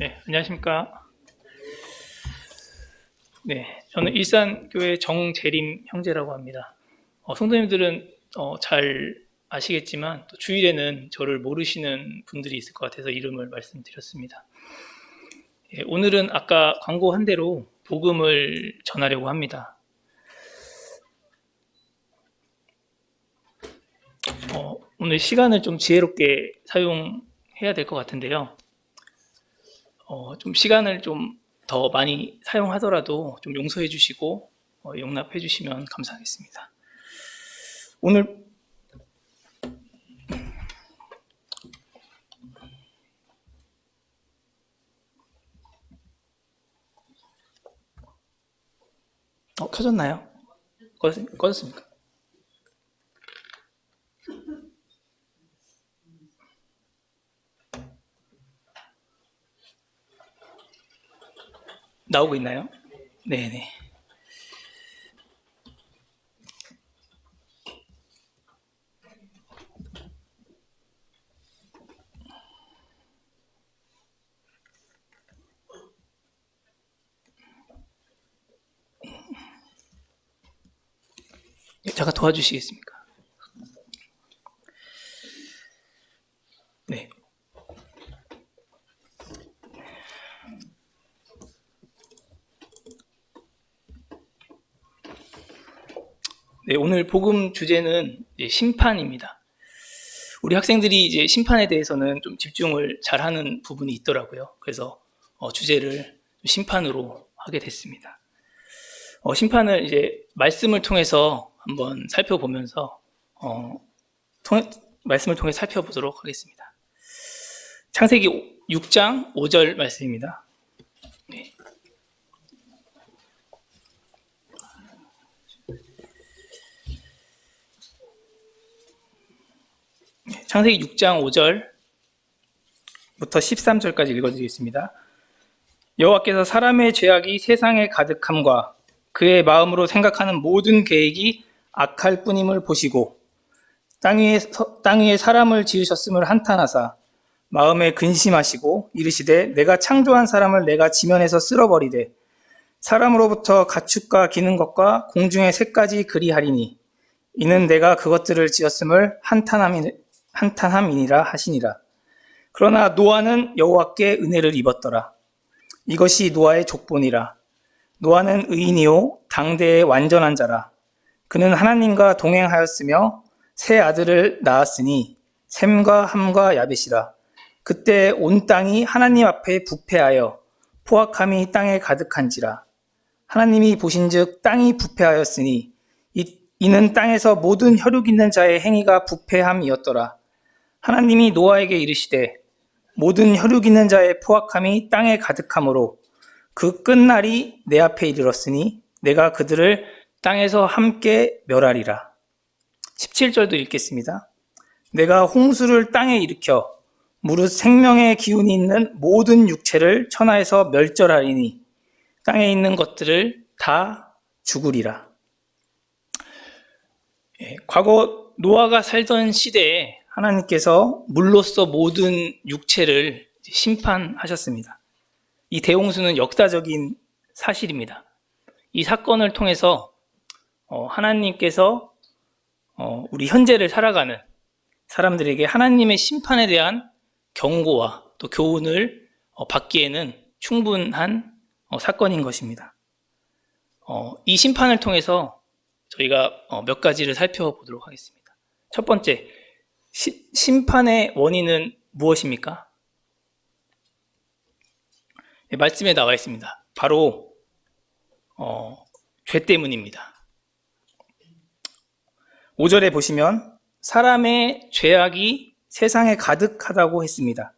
네, 안녕하십니까. 네, 저는 일산교회 정재림 형제라고 합니다. 성도님들은 잘 아시겠지만 또 주일에는 저를 모르시는 분들이 있을 것 같아서 이름을 말씀드렸습니다. 오늘은 아까 광고한 대로 복음을 전하려고 합니다. 오늘 시간을 좀 지혜롭게 사용해야 될 것 같은데요. 좀 시간을 좀 더 많이 사용하더라도 좀 용서해 주시고 용납해 주시면 감사하겠습니다. 오늘 켜졌나요? 꺼졌습니까? 나오고 있나요? 네네. 잠깐 도와주시겠습니까? 네. 네, 오늘 복음 주제는 심판입니다. 우리 학생들이 이제 심판에 대해서는 좀 집중을 잘하는 부분이 있더라고요. 그래서 주제를 심판으로 하게 됐습니다. 심판을 이제 말씀을 통해서 한번 살펴보면서 말씀을 통해 살펴보도록 하겠습니다. 창세기 6장 5절 말씀입니다. 네. 창세기 6장 5절부터 13절까지 읽어드리겠습니다. 여호와께서 사람의 죄악이 세상에 가득함과 그의 마음으로 생각하는 모든 계획이 악할 뿐임을 보시고 땅 위에 사람을 지으셨음을 한탄하사 마음에 근심하시고 이르시되 내가 창조한 사람을 내가 지면에서 쓸어버리되 사람으로부터 가축과 기는 것과 공중의 새까지 그리하리니 이는 내가 그것들을 지었음을 한탄함이니라 하시니라. 그러나 노아는 여호와께 은혜를 입었더라. 이것이 노아의 족본이라. 노아는 의인이요 당대의 완전한 자라. 그는 하나님과 동행하였으며 세 아들을 낳았으니 셈과 함과 야벳이라. 그때 온 땅이 하나님 앞에 부패하여 포악함이 땅에 가득한지라. 하나님이 보신즉 땅이 부패하였으니 이는 땅에서 모든 혈육 있는 자의 행위가 부패함이었더라. 하나님이 노아에게 이르시되 모든 혈육 있는 자의 포악함이 땅에 가득하므로 그 끝날이 내 앞에 이르렀으니 내가 그들을 땅에서 함께 멸하리라. 17절도 읽겠습니다. 내가 홍수를 땅에 일으켜 무릇 생명의 기운이 있는 모든 육체를 천하에서 멸절하리니 땅에 있는 것들을 다 죽으리라. 과거 노아가 살던 시대에 하나님께서 물로써 모든 육체를 심판하셨습니다. 이 대홍수는 역사적인 사실입니다. 이 사건을 통해서 하나님께서 우리 현재를 살아가는 사람들에게 하나님의 심판에 대한 경고와 또 교훈을 받기에는 충분한 사건인 것입니다. 이 심판을 통해서 저희가 몇 가지를 살펴보도록 하겠습니다. 첫 번째, 심판의 원인은 무엇입니까? 말씀에 나와 있습니다. 바로 죄 때문입니다. 5절에 보시면 사람의 죄악이 세상에 가득하다고 했습니다.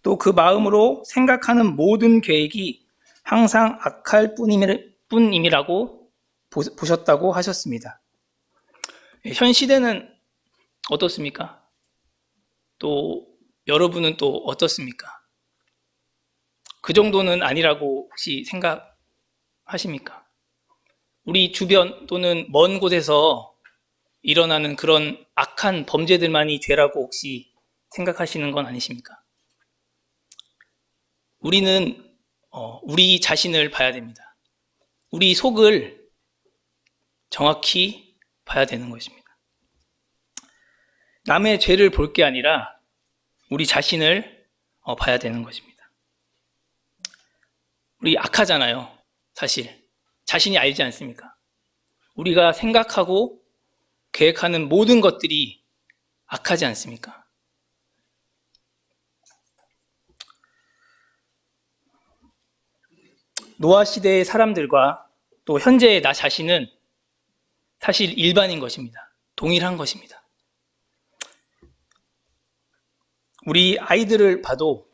또 그 마음으로 생각하는 모든 계획이 항상 악할 뿐임이라고 보셨다고 하셨습니다. 현 시대는 어떻습니까? 또 여러분은 또 어떻습니까? 그 정도는 아니라고 혹시 생각하십니까? 우리 주변 또는 먼 곳에서 일어나는 그런 악한 범죄들만이 죄라고 혹시 생각하시는 건 아니십니까? 우리는 우리 자신을 봐야 됩니다. 우리 속을 정확히 봐야 되는 것입니다. 남의 죄를 볼 게 아니라 우리 자신을 봐야 되는 것입니다. 우리 악하잖아요. 사실 자신이 알지 않습니까? 우리가 생각하고 계획하는 모든 것들이 악하지 않습니까? 노아 시대의 사람들과 또 현재의 나 자신은 사실 일반인 것입니다. 동일한 것입니다. 우리 아이들을 봐도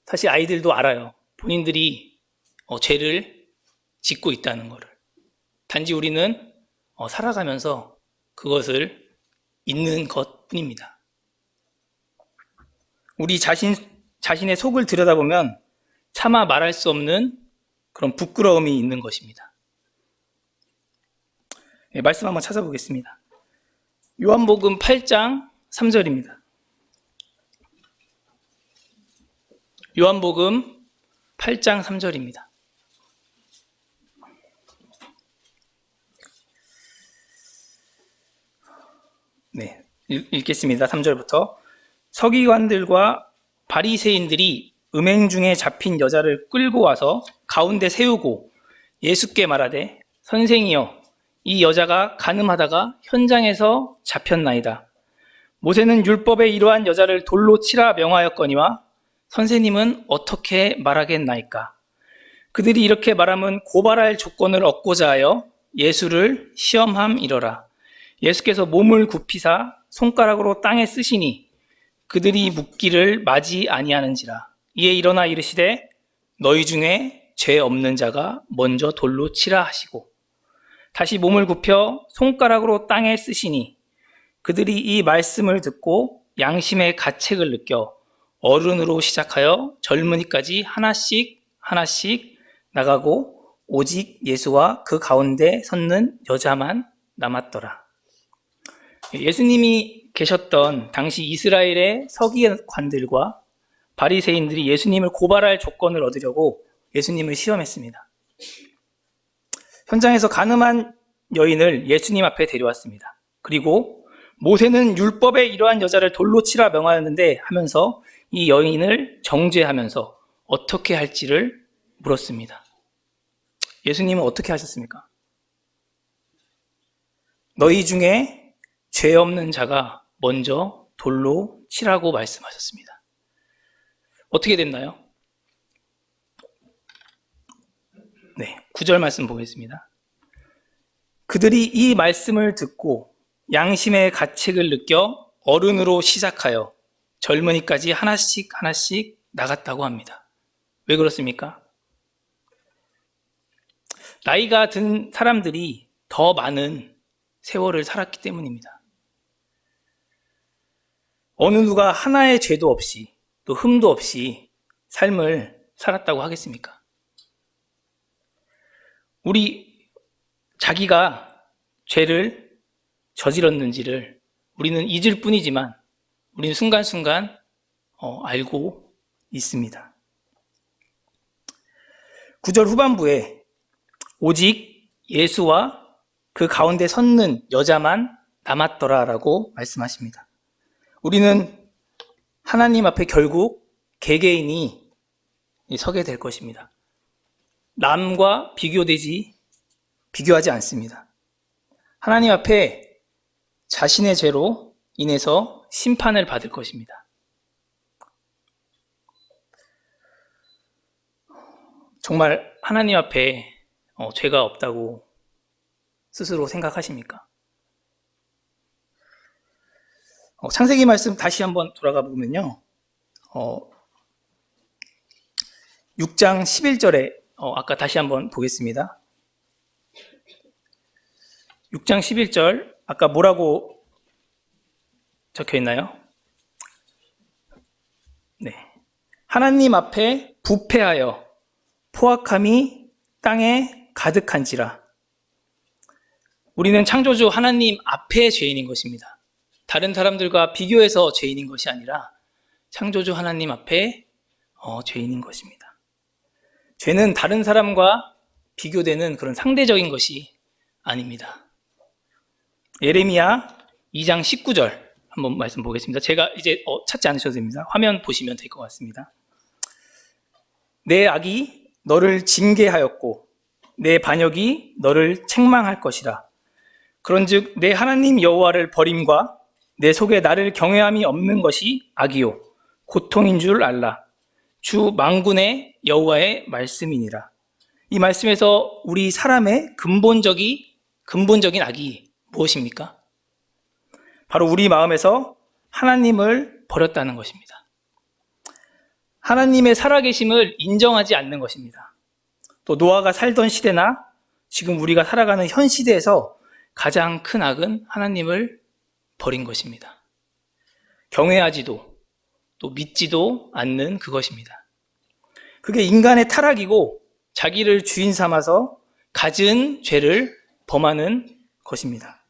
사실 아이들도 알아요. 본인들이 죄를 짓고 있다는 것을. 단지 우리는 살아가면서 그것을 잊는 것뿐입니다. 우리 자신의 속을 들여다보면 차마 말할 수 없는 그런 부끄러움이 있는 것입니다. 네, 말씀 한번 찾아보겠습니다. 요한복음 8장 3절입니다. 요한복음 8장 3절입니다. 네, 읽겠습니다. 3절부터. 서기관들과 바리새인들이 음행 중에 잡힌 여자를 끌고 와서 가운데 세우고 예수께 말하되 선생이여 이 여자가 간음하다가 현장에서 잡혔나이다. 모세는 율법에 이러한 여자를 돌로 치라 명하였거니와 선생님은 어떻게 말하겠나이까? 그들이 이렇게 말하면 고발할 조건을 얻고자 하여 예수를 시험함이러라. 예수께서 몸을 굽히사 손가락으로 땅에 쓰시니 그들이 묻기를 마지 아니하는지라. 이에 일어나 이르시되 너희 중에 죄 없는 자가 먼저 돌로 치라 하시고 다시 몸을 굽혀 손가락으로 땅에 쓰시니 그들이 이 말씀을 듣고 양심의 가책을 느껴 어른으로 시작하여 젊은이까지 하나씩 나가고 오직 예수와 그 가운데 섰는 여자만 남았더라. 예수님이 계셨던 당시 이스라엘의 서기관들과 바리새인들이 예수님을 고발할 조건을 얻으려고 예수님을 시험했습니다. 현장에서 간음한 여인을 예수님 앞에 데려왔습니다. 그리고 모세는 율법에 이러한 여자를 돌로 치라 명하였는데 하면서 이 여인을 정죄하면서 어떻게 할지를 물었습니다. 예수님은 어떻게 하셨습니까? 너희 중에 죄 없는 자가 먼저 돌로 치라고 말씀하셨습니다. 어떻게 됐나요? 네, 9절 말씀 보겠습니다. 그들이 이 말씀을 듣고 양심의 가책을 느껴 어른으로 시작하여 젊은이까지 하나씩 나갔다고 합니다. 왜 그렇습니까? 나이가 든 사람들이 더 많은 세월을 살았기 때문입니다. 어느 누가 하나의 죄도 없이 또 흠도 없이 삶을 살았다고 하겠습니까? 우리 자기가 죄를 저질렀는지를 우리는 잊을 뿐이지만 우리는 순간순간 알고 있습니다. 9절 후반부에 오직 예수와 그 가운데 섰는 여자만 남았더라라고 말씀하십니다. 우리는 하나님 앞에 결국 개개인이 서게 될 것입니다. 남과 비교하지 않습니다. 하나님 앞에 자신의 죄로 인해서 심판을 받을 것입니다. 정말 하나님 앞에 죄가 없다고 스스로 생각하십니까? 창세기 말씀 다시 한번 돌아가 보면요. 6장 11절에 아까 다시 한번 보겠습니다. 6장 11절 아까 뭐라고 적혀 있나요? 네. 하나님 앞에 부패하여 포악함이 땅에 가득한지라. 우리는 창조주 하나님 앞에 죄인인 것입니다. 다른 사람들과 비교해서 죄인인 것이 아니라 창조주 하나님 앞에 죄인인 것입니다. 죄는 다른 사람과 비교되는 그런 상대적인 것이 아닙니다. 예레미야 2장 19절 한번 말씀 보겠습니다. 제가 이제 찾지 않으셔도 됩니다. 화면 보시면 될 것 같습니다. 내 악이 너를 징계하였고 내 반역이 너를 책망할 것이라. 그런즉 내 하나님 여호와를 버림과 내 속에 나를 경외함이 없는 것이 악이요 고통인 줄 알라. 주 만군의 여호와의 말씀이니라. 이 말씀에서 우리 사람의 근본적인 악이 무엇입니까? 바로 우리 마음에서 하나님을 버렸다는 것입니다. 하나님의 살아계심을 인정하지 않는 것입니다. 또 노아가 살던 시대나 지금 우리가 살아가는 현 시대에서 가장 큰 악은 하나님을 버린 것입니다. 경외하지도 또 믿지도 않는 그것입니다. 그게 인간의 타락이고 자기를 주인 삼아서 갖은 죄를 범하는 것입니다.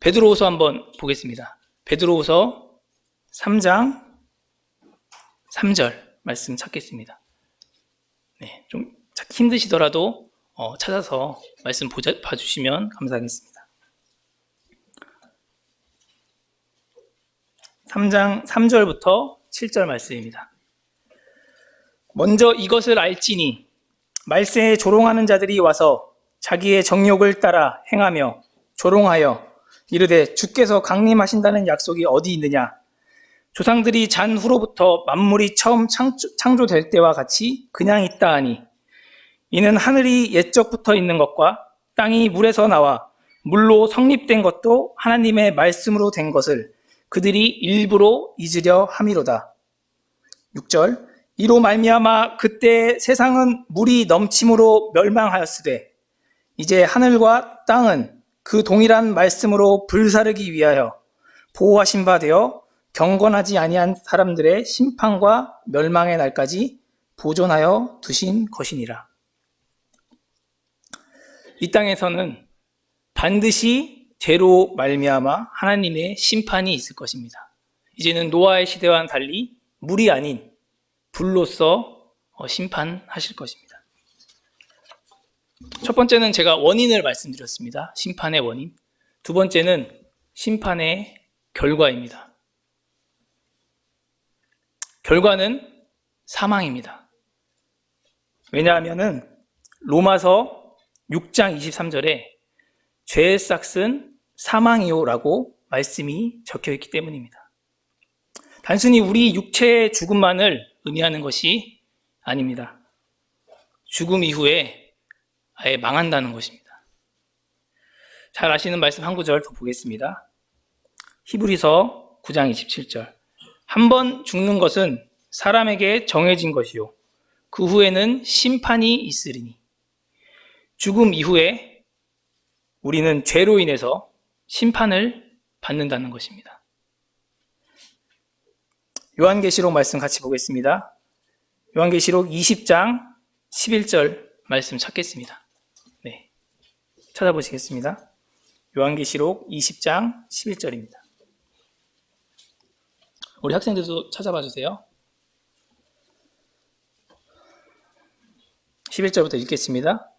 베드로후서 한번 보겠습니다. 베드로후서 3장 3절 말씀 찾겠습니다. 네, 좀 찾기 힘드시더라도 찾아서 말씀 봐주시면 감사하겠습니다. 3장 3절부터 7절 말씀입니다. 먼저 이것을 알지니 말세에 조롱하는 자들이 와서 자기의 정욕을 따라 행하며 조롱하여 이르되 주께서 강림하신다는 약속이 어디 있느냐. 조상들이 잔 후로부터 만물이 처음 창조될 때와 같이 그냥 있다 하니 이는 하늘이 옛적부터 있는 것과 땅이 물에서 나와 물로 성립된 것도 하나님의 말씀으로 된 것을 그들이 일부러 잊으려 함이로다. 6절 이로 말미암아 그때 세상은 물이 넘침으로 멸망하였으되 이제 하늘과 땅은 그 동일한 말씀으로 불사르기 위하여 보호하신 바 되어 경건하지 아니한 사람들의 심판과 멸망의 날까지 보존하여 두신 것이니라. 이 땅에서는 반드시 죄로 말미암아 하나님의 심판이 있을 것입니다. 이제는 노아의 시대와는 달리 물이 아닌 불로서 심판하실 것입니다. 첫 번째는 제가 원인을 말씀드렸습니다. 심판의 원인. 두 번째는 심판의 결과입니다. 결과는 사망입니다. 왜냐하면 로마서 6장 23절에 죄의 싹은 사망이요라고 말씀이 적혀 있기 때문입니다. 단순히 우리 육체의 죽음만을 의미하는 것이 아닙니다. 죽음 이후에 아예 망한다는 것입니다. 잘 아시는 말씀 한 구절 더 보겠습니다. 히브리서 9장 27절 한 번 죽는 것은 사람에게 정해진 것이요 그 후에는 심판이 있으리니. 죽음 이후에 우리는 죄로 인해서 심판을 받는다는 것입니다. 요한계시록 말씀 같이 보겠습니다. 요한계시록 20장 11절 말씀 찾겠습니다. 네, 찾아보시겠습니다. 요한계시록 20장 11절입니다. 우리 학생들도 찾아봐 주세요. 11절부터 읽겠습니다.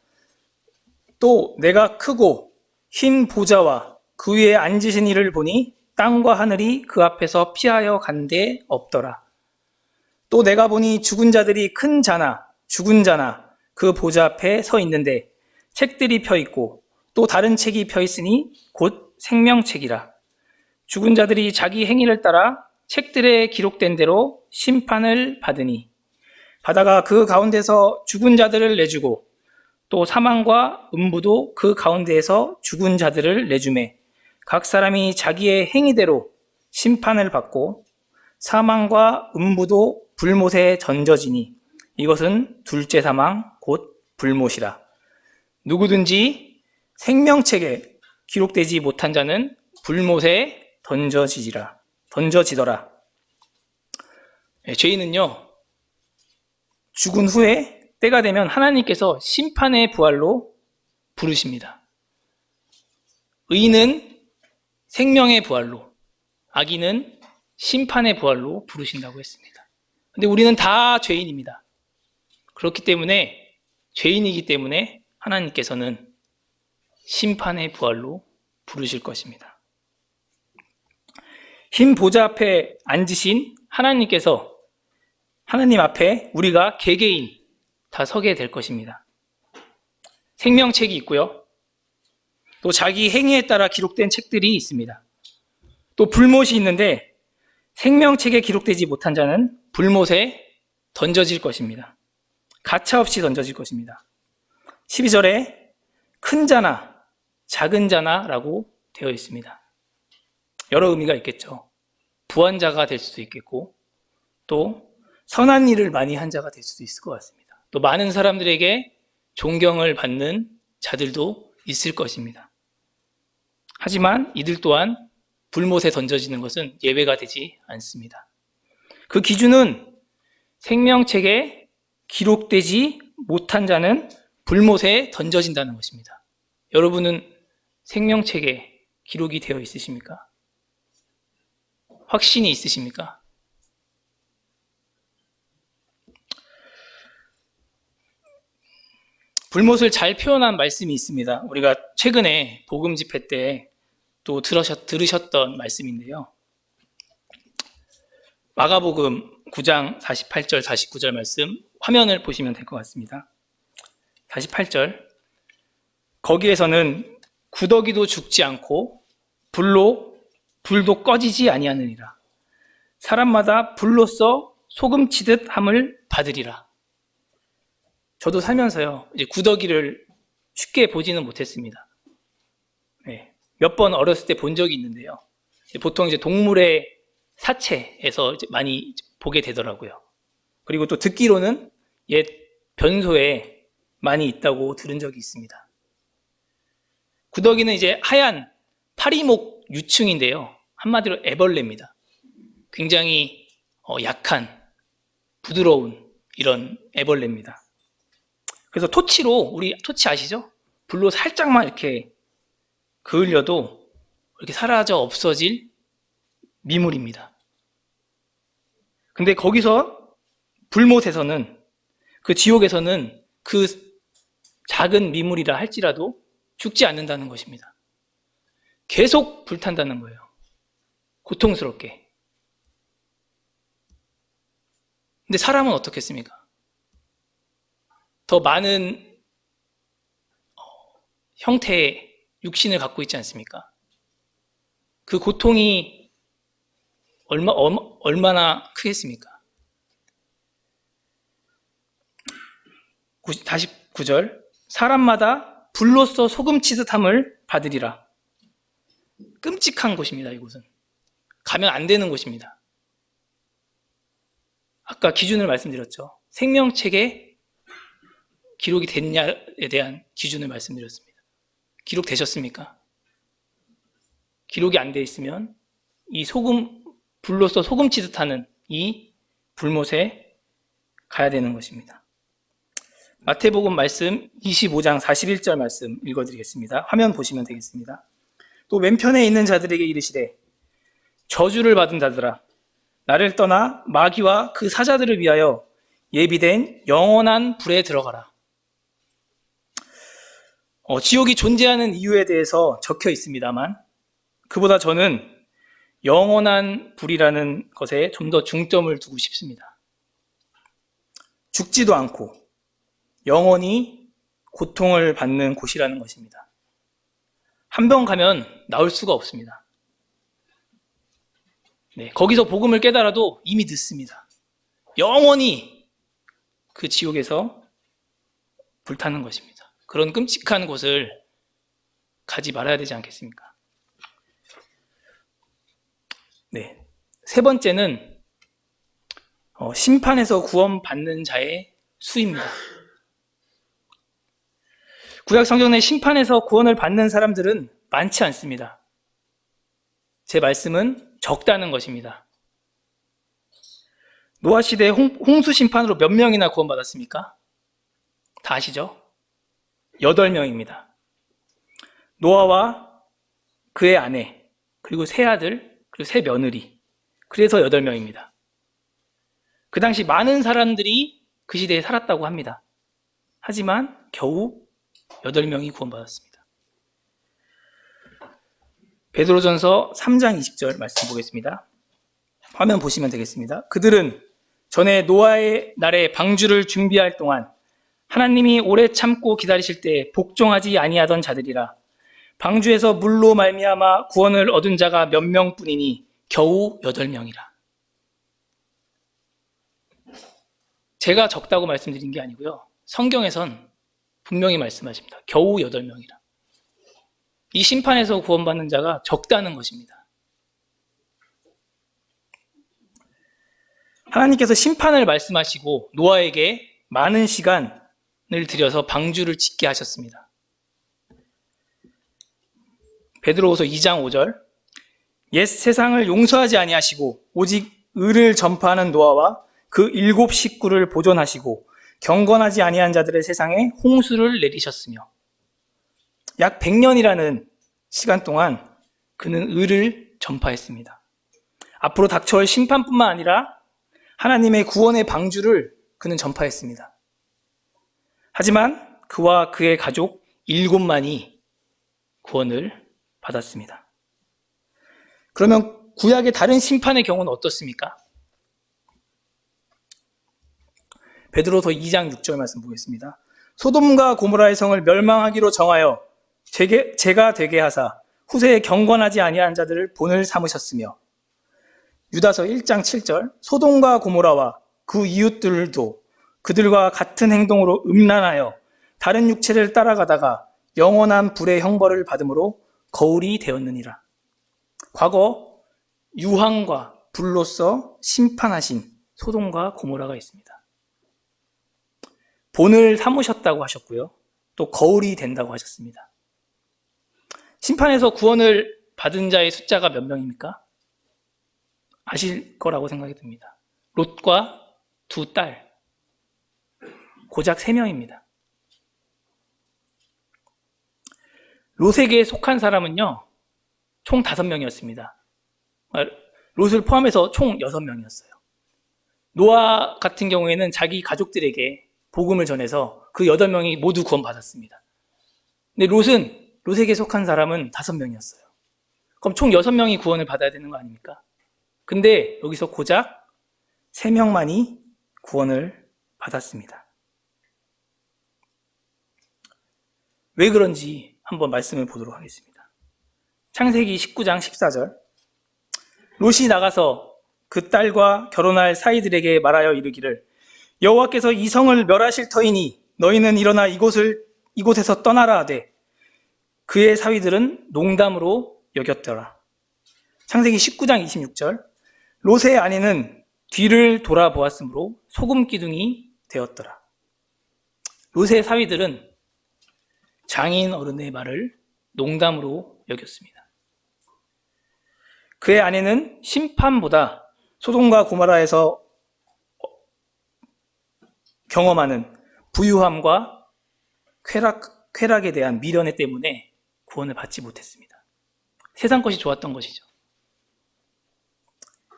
또 내가 크고 흰 보좌와 그 위에 앉으신 이를 보니 땅과 하늘이 그 앞에서 피하여 간 데 없더라. 또 내가 보니 죽은 자들이 큰 자나 죽은 자나 그 보좌 앞에 서 있는데 책들이 펴 있고 또 다른 책이 펴 있으니 곧 생명책이라. 죽은 자들이 자기 행위를 따라 책들에 기록된 대로 심판을 받으니 바다가 그 가운데서 죽은 자들을 내주고 또 사망과 음부도 그 가운데에서 죽은 자들을 내주매 각 사람이 자기의 행위대로 심판을 받고 사망과 음부도 불못에 던져지니 이것은 둘째 사망 곧 불못이라. 누구든지 생명책에 기록되지 못한 자는 불못에 던져지더라. 죄인은요 죽은 후에 때가 되면 하나님께서 심판의 부활로 부르십니다. 의인은 생명의 부활로, 악인은 심판의 부활로 부르신다고 했습니다. 근데 우리는 다 죄인입니다. 그렇기 때문에 죄인이기 때문에 하나님께서는 심판의 부활로 부르실 것입니다. 흰 보좌 앞에 앉으신 하나님께서 하나님 앞에 우리가 개개인 다 서게 될 것입니다. 생명책이 있고요. 또 자기 행위에 따라 기록된 책들이 있습니다. 또 불못이 있는데 생명책에 기록되지 못한 자는 불못에 던져질 것입니다. 가차없이 던져질 것입니다. 12절에 큰 자나 작은 자나라고 되어 있습니다. 여러 의미가 있겠죠. 부한 자가 될 수도 있겠고 또 선한 일을 많이 한 자가 될 수도 있을 것 같습니다. 또 많은 사람들에게 존경을 받는 자들도 있을 것입니다. 하지만 이들 또한 불못에 던져지는 것은 예외가 되지 않습니다. 그 기준은 생명책에 기록되지 못한 자는 불못에 던져진다는 것입니다. 여러분은 생명책에 기록이 되어 있으십니까? 확신이 있으십니까? 불못을 잘 표현한 말씀이 있습니다. 우리가 최근에 복음 집회 때 또 들으셨던 말씀인데요. 마가복음 9장 48절, 49절 말씀 화면을 보시면 될 것 같습니다. 48절 거기에서는 구더기도 죽지 않고 불도 꺼지지 아니하느니라. 사람마다 불로써 소금치듯 함을 받으리라. 저도 살면서요, 이제 구더기를 쉽게 보지는 못했습니다. 네, 몇 번 어렸을 때 본 적이 있는데요. 보통 이제 동물의 사체에서 이제 많이 보게 되더라고요. 그리고 또 듣기로는 옛 변소에 많이 있다고 들은 적이 있습니다. 구더기는 이제 하얀 파리목 유충인데요. 한마디로 애벌레입니다. 굉장히 약한, 부드러운 이런 애벌레입니다. 그래서 토치로, 우리 토치 아시죠? 불로 살짝만 이렇게 그을려도 이렇게 사라져 없어질 미물입니다. 근데 거기서 불못에서는, 그 지옥에서는 그 작은 미물이라 할지라도 죽지 않는다는 것입니다. 계속 불탄다는 거예요. 고통스럽게. 근데 사람은 어떻겠습니까? 더 많은 형태의 육신을 갖고 있지 않습니까? 그 고통이 얼마나 크겠습니까? 49절 사람마다 불로써 소금치듯함을 받으리라. 끔찍한 곳입니다. 이곳은 가면 안 되는 곳입니다. 아까 기준을 말씀드렸죠. 생명책에 기록이 됐냐에 대한 기준을 말씀드렸습니다. 기록되셨습니까? 기록이 안 돼 있으면 이 불로써 소금치듯 하는 이 불못에 가야 되는 것입니다. 마태복음 말씀 25장 41절 말씀 읽어드리겠습니다. 화면 보시면 되겠습니다. 또 왼편에 있는 자들에게 이르시되 저주를 받은 자들아 나를 떠나 마귀와 그 사자들을 위하여 예비된 영원한 불에 들어가라. 지옥이 존재하는 이유에 대해서 적혀 있습니다만 그보다 저는 영원한 불이라는 것에 좀 더 중점을 두고 싶습니다. 죽지도 않고 영원히 고통을 받는 곳이라는 것입니다. 한 번 가면 나올 수가 없습니다. 네, 거기서 복음을 깨달아도 이미 늦습니다. 영원히 그 지옥에서 불타는 것입니다. 그런 끔찍한 곳을 가지 말아야 되지 않겠습니까? 네, 세 번째는 심판에서 구원받는 자의 수입니다. 구약 성경 내 심판에서 구원을 받는 사람들은 많지 않습니다. 제 말씀은 적다는 것입니다. 노아 시대 홍수 심판으로 몇 명이나 구원받았습니까? 다 아시죠? 8명입니다. 노아와 그의 아내, 그리고 세 아들, 그리고 세 며느리. 그래서 8명입니다. 그 당시 많은 사람들이 그 시대에 살았다고 합니다. 하지만 겨우 8명이 구원받았습니다. 베드로전서 3장 20절 말씀 보겠습니다. 화면 보시면 되겠습니다. 그들은 전에 노아의 날에 방주를 준비할 동안 하나님이 오래 참고 기다리실 때 복종하지 아니하던 자들이라. 방주에서 물로 말미암아 구원을 얻은 자가 몇 명뿐이니 겨우 8명이라. 제가 적다고 말씀드린 게 아니고요. 성경에선 분명히 말씀하십니다. 겨우 8명이라. 이 심판에서 구원받는 자가 적다는 것입니다. 하나님께서 심판을 말씀하시고 노아에게 많은 시간을 들여서 방주를 짓게 하셨습니다. 베드로후서 2장 5절 옛 세상을 용서하지 아니하시고 오직 의를 전파하는 노아와 그 7 식구를 보존하시고 경건하지 아니한 자들의 세상에 홍수를 내리셨으며 약 100년이라는 시간 동안 그는 의를 전파했습니다. 앞으로 닥쳐올 심판뿐만 아니라 하나님의 구원의 방주를 그는 전파했습니다. 하지만 그와 그의 가족 7만이 구원을 받았습니다. 그러면 구약의 다른 심판의 경우는 어떻습니까? 베드로서 2장 6절 말씀 보겠습니다. 소돔과 고모라의 성을 멸망하기로 정하여 제가 되게 하사 후세에 경건하지 아니한 자들을 본을 삼으셨으며 유다서 1장 7절 소돔과 고모라와 그 이웃들도 그들과 같은 행동으로 음란하여 다른 육체를 따라가다가 영원한 불의 형벌을 받음으로 거울이 되었느니라. 과거 유황과 불로써 심판하신 소돔과 고모라가 있습니다. 본을 삼으셨다고 하셨고요. 또 거울이 된다고 하셨습니다. 심판에서 구원을 받은 자의 숫자가 몇 명입니까? 아실 거라고 생각이 듭니다. 롯과 2딸, 고작 3명입니다. 롯에게 속한 사람은요, 총 5명이었습니다. 롯을 포함해서 총 6명이었어요. 노아 같은 경우에는 자기 가족들에게 복음을 전해서 그 8명이 모두 구원받았습니다. 근데 롯에게 속한 사람은 5명이었어요. 그럼 총 6명이 구원을 받아야 되는 거 아닙니까? 근데 여기서 고작 3명만이 구원을 받았습니다. 왜 그런지 한번 말씀을 보도록 하겠습니다. 창세기 19장 14절 롯이 나가서 그 딸과 결혼할 사이들에게 말하여 이르기를 여호와께서 이 성을 멸하실 터이니 너희는 일어나 이곳에서 떠나라 하되 그의 사위들은 농담으로 여겼더라. 창세기 19장 26절 롯의 아내는 뒤를 돌아보았으므로 소금 기둥이 되었더라. 롯의 사위들은 장인 어른의 말을 농담으로 여겼습니다. 그의 아내는 심판보다 소돔과 고모라에서 경험하는 부유함과 쾌락에 대한 미련에 때문에 구원을 받지 못했습니다. 세상 것이 좋았던 것이죠.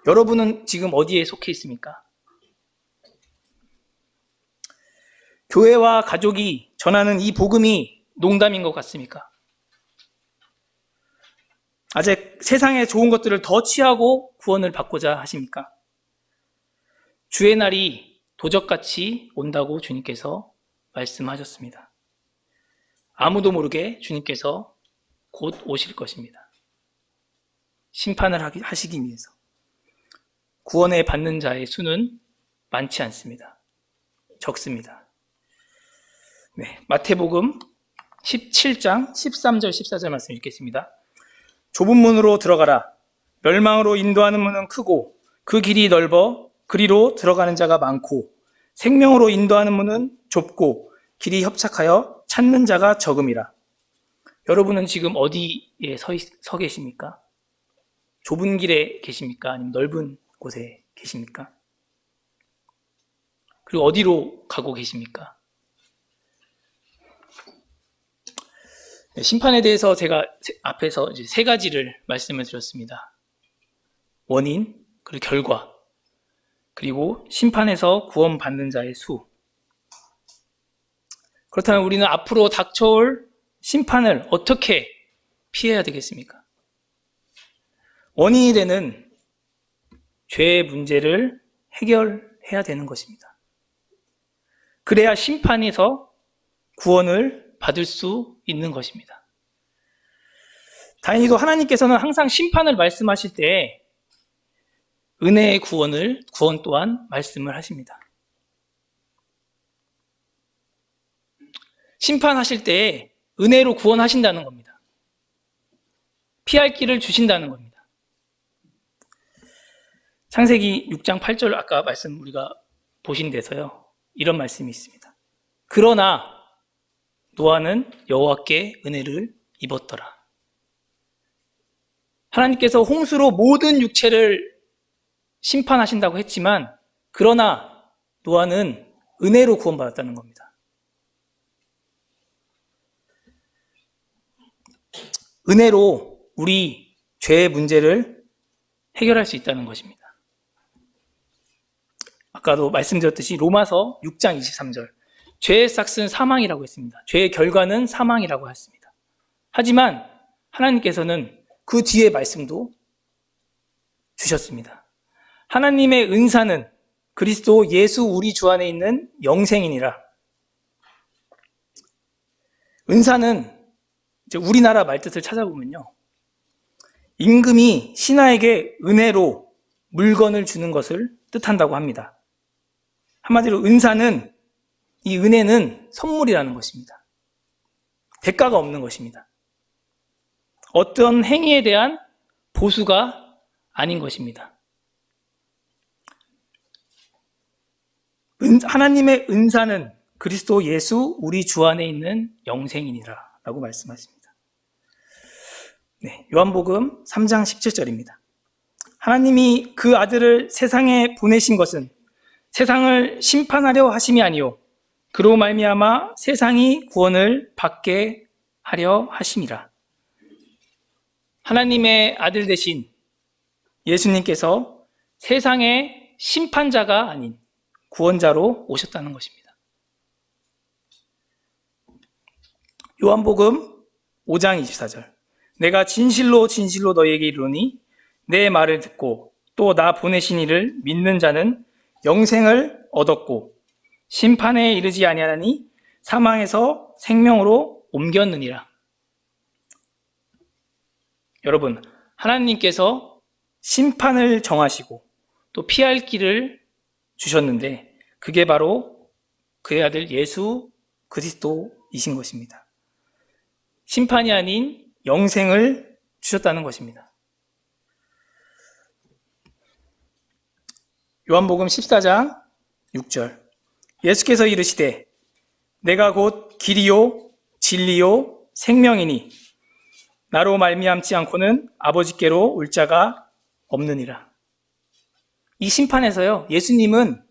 여러분은 지금 어디에 속해 있습니까? 교회와 가족이 전하는 이 복음이 농담인 것 같습니까? 아직 세상의 좋은 것들을 더 취하고 구원을 받고자 하십니까? 주의 날이 도적같이 온다고 주님께서 말씀하셨습니다. 아무도 모르게 주님께서 곧 오실 것입니다. 심판을 하시기 위해서. 구원에 받는 자의 수는 많지 않습니다. 적습니다. 네, 마태복음 17장 13절 14절 말씀 읽겠습니다. 좁은 문으로 들어가라. 멸망으로 인도하는 문은 크고 그 길이 넓어 그리로 들어가는 자가 많고 생명으로 인도하는 문은 좁고 길이 협착하여 찾는 자가 적음이라. 여러분은 지금 어디에 서 계십니까? 좁은 길에 계십니까? 아니면 넓은 곳에 계십니까? 그리고 어디로 가고 계십니까? 심판에 대해서 제가 앞에서 이제 3가지를 말씀을 드렸습니다. 원인, 그리고 결과, 그리고 심판에서 구원받는 자의 수, 그렇다면 우리는 앞으로 닥쳐올 심판을 어떻게 피해야 되겠습니까? 원인이 되는 죄의 문제를 해결해야 되는 것입니다. 그래야 심판에서 구원을 받을 수 있는 것입니다. 다행히도 하나님께서는 항상 심판을 말씀하실 때 은혜의 구원 또한 말씀을 하십니다. 심판하실 때 은혜로 구원하신다는 겁니다. 피할 길을 주신다는 겁니다. 창세기 6장 8절 아까 말씀 우리가 보신 데서요. 이런 말씀이 있습니다. 그러나 노아는 여호와께 은혜를 입었더라. 하나님께서 홍수로 모든 육체를 심판하신다고 했지만 그러나 노아는 은혜로 구원받았다는 겁니다. 은혜로 우리 죄의 문제를 해결할 수 있다는 것입니다. 아까도 말씀드렸듯이 로마서 6장 23절 죄의 삭은 사망이라고 했습니다. 죄의 결과는 사망이라고 했습니다. 하지만 하나님께서는 그 뒤에 말씀도 주셨습니다. 하나님의 은사는 그리스도 예수 우리 주 안에 있는 영생이니라. 은사는 이제 우리나라 말뜻을 찾아보면요. 임금이 신하에게 은혜로 물건을 주는 것을 뜻한다고 합니다. 한마디로 은사는 이 은혜는 선물이라는 것입니다. 대가가 없는 것입니다. 어떤 행위에 대한 보수가 아닌 것입니다. 하나님의 은사는 그리스도 예수 우리 주 안에 있는 영생이니라 라고 말씀하십니다. 네, 요한복음 3장 17절입니다. 하나님이 그 아들을 세상에 보내신 것은 세상을 심판하려 하심이 아니요 그로 말미암아 세상이 구원을 받게 하려 하심이라. 하나님의 아들 되신 예수님께서 세상의 심판자가 아닌 구원자로 오셨다는 것입니다. 요한복음 5장 24절 내가 진실로 진실로 너희에게 이르노니 내 말을 듣고 또 나 보내신 이를 믿는 자는 영생을 얻었고 심판에 이르지 아니하나니 사망에서 생명으로 옮겼느니라. 여러분, 하나님께서 심판을 정하시고 또 피할 길을 주셨는데 그게 바로 그의 아들 예수 그리스도이신 것입니다. 심판이 아닌 영생을 주셨다는 것입니다. 요한복음 14장 6절 예수께서 이르시되 내가 곧 길이요 진리요 생명이니 나로 말미암지 않고는 아버지께로 올 자가 없느니라. 이 심판에서요 예수님은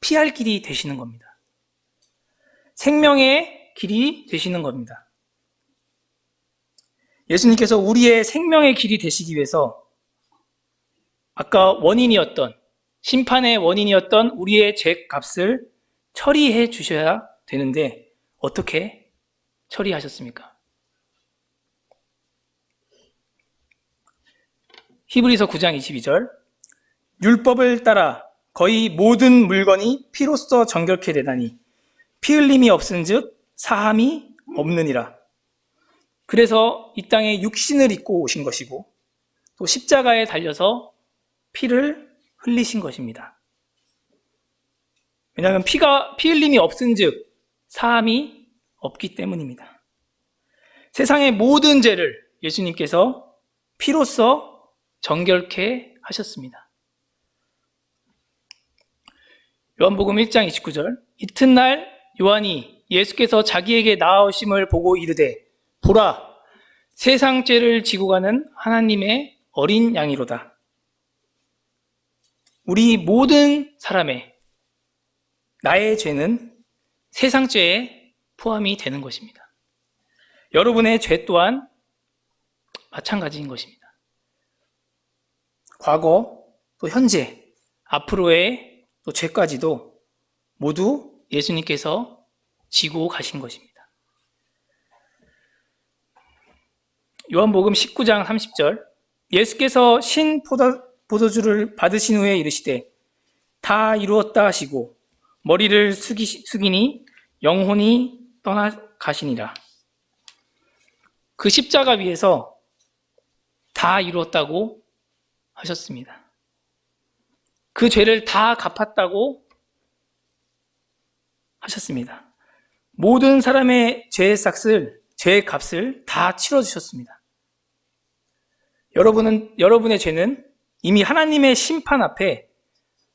피할 길이 되시는 겁니다. 생명의 길이 되시는 겁니다. 예수님께서 우리의 생명의 길이 되시기 위해서 아까 원인이었던 심판의 원인이었던 우리의 죄값을 처리해 주셔야 되는데 어떻게 처리하셨습니까? 히브리서 9장 22절 율법을 따라 거의 모든 물건이 피로써 정결케 되나니 피 흘림이 없은즉 사함이 없느니라. 그래서 이 땅에 육신을 입고 오신 것이고 또 십자가에 달려서 피를 흘리신 것입니다. 왜냐하면 피 흘림이 없은즉 사함이 없기 때문입니다. 세상의 모든 죄를 예수님께서 피로써 정결케 하셨습니다. 요한복음 1장 29절 이튿날 요한이 예수께서 자기에게 나아오심을 보고 이르되 보라 세상 죄를 지고 가는 하나님의 어린 양이로다. 우리 모든 사람의 나의 죄는 세상 죄에 포함이 되는 것입니다. 여러분의 죄 또한 마찬가지인 것입니다. 과거, 또 현재, 앞으로의 또 죄까지도 모두 예수님께서 지고 가신 것입니다. 요한복음 19장 30절, 예수께서 신 포도주를 받으신 후에 이르시되 다 이루었다 하시고 머리를 숙이니 영혼이 떠나가시니라. 그 십자가 위에서 다 이루었다고 하셨습니다. 그 죄를 다 갚았다고 하셨습니다. 모든 사람의 죄의 값을 다 치러주셨습니다. 여러분의 죄는 이미 하나님의 심판 앞에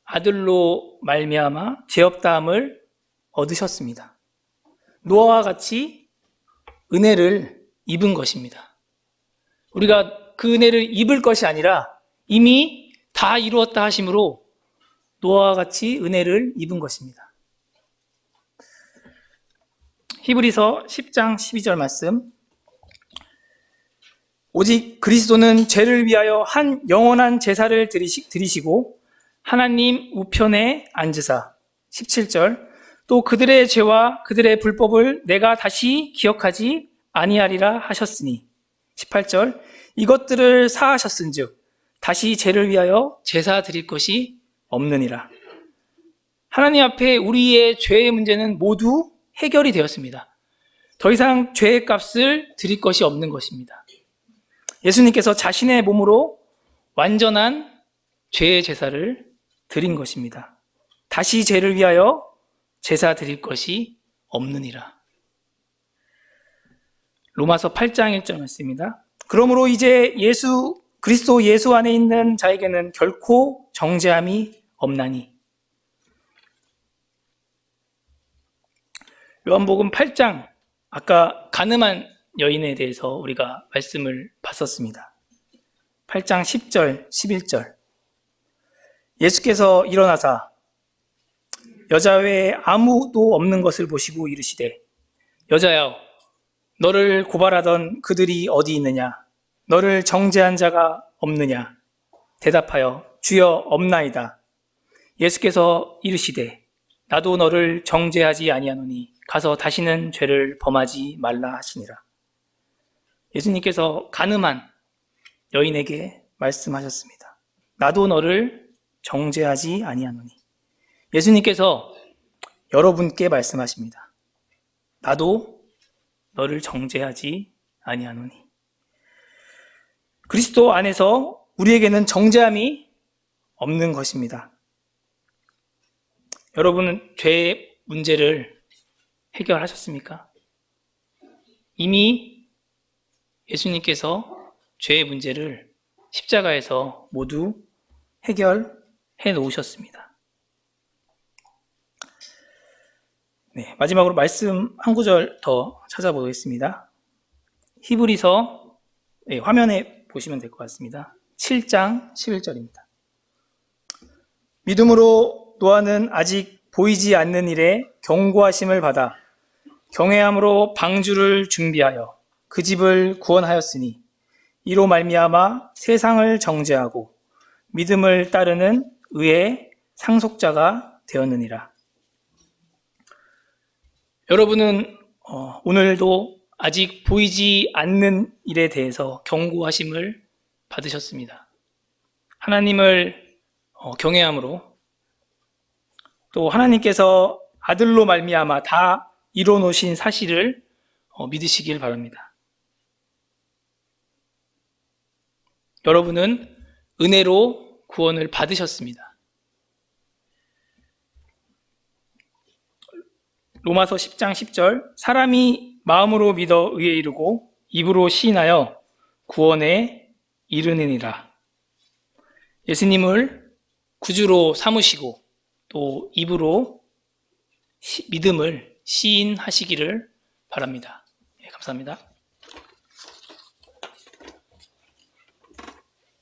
아들로 말미암아 죄 없다함을 얻으셨습니다. 노아와 같이 은혜를 입은 것입니다. 우리가 그 은혜를 입을 것이 아니라 이미 다 이루었다 하심으로 노아와 같이 은혜를 입은 것입니다. 히브리서 10장 12절 말씀, 오직 그리스도는 죄를 위하여 한 영원한 제사를 드리시고 하나님 우편에 앉으사. 17절, 또 그들의 죄와 그들의 불법을 내가 다시 기억하지 아니하리라 하셨으니. 18절, 이것들을 사하셨은즉 다시 죄를 위하여 제사 드릴 것이 없느니라. 하나님 앞에 우리의 죄의 문제는 모두 해결이 되었습니다. 더 이상 죄의 값을 드릴 것이 없는 것입니다. 예수님께서 자신의 몸으로 완전한 죄의 제사를 드린 것입니다. 다시 죄를 위하여 제사 드릴 것이 없느니라. 로마서 8장 1절 말씀입니다. 그러므로 이제 그리스도 예수 안에 있는 자에게는 결코 정죄함이 없나니. 요한복음 8장, 아까 간음한 여인에 대해서 우리가 말씀을 봤었습니다. 8장 10절, 11절. 예수께서 일어나사 여자 외에 아무도 없는 것을 보시고 이르시되 여자여, 너를 고발하던 그들이 어디 있느냐? 너를 정죄한 자가 없느냐? 대답하여 주여 없나이다. 예수께서 이르시되 나도 너를 정죄하지 아니하노니 가서 다시는 죄를 범하지 말라 하시니라. 예수님께서 간음한 여인에게 말씀하셨습니다. 나도 너를 정죄하지 아니하노니. 예수님께서 여러분께 말씀하십니다. 나도 너를 정죄하지 아니하노니. 그리스도 안에서 우리에게는 정죄함이 없는 것입니다. 여러분은 죄의 문제를 해결하셨습니까? 이미 예수님께서 죄의 문제를 십자가에서 모두 해결해 놓으셨습니다. 네, 마지막으로 말씀 한 구절 더 찾아보겠습니다. 히브리서, 화면에 보시면 될 것 같습니다. 7장 11절입니다. 믿음으로 노아는 아직 보이지 않는 일에 경고하심을 받아 경외함으로 방주를 준비하여 그 집을 구원하였으니 이로 말미암아 세상을 정죄하고 믿음을 따르는 의의 상속자가 되었느니라. 여러분은 오늘도 아직 보이지 않는 일에 대해서 경고하심을 받으셨습니다. 하나님을 경외함으로, 또 하나님께서 아들로 말미암아 다 이뤄 놓으신 사실을 믿으시길 바랍니다. 여러분은 은혜로 구원을 받으셨습니다. 로마서 10장 10절, 사람이 마음으로 믿어 의에 이르고 입으로 시인하여 구원에 이르느니라. 예수님을 구주로 삼으시고 또 입으로 믿음을 시인하시기를 바랍니다. 감사합니다.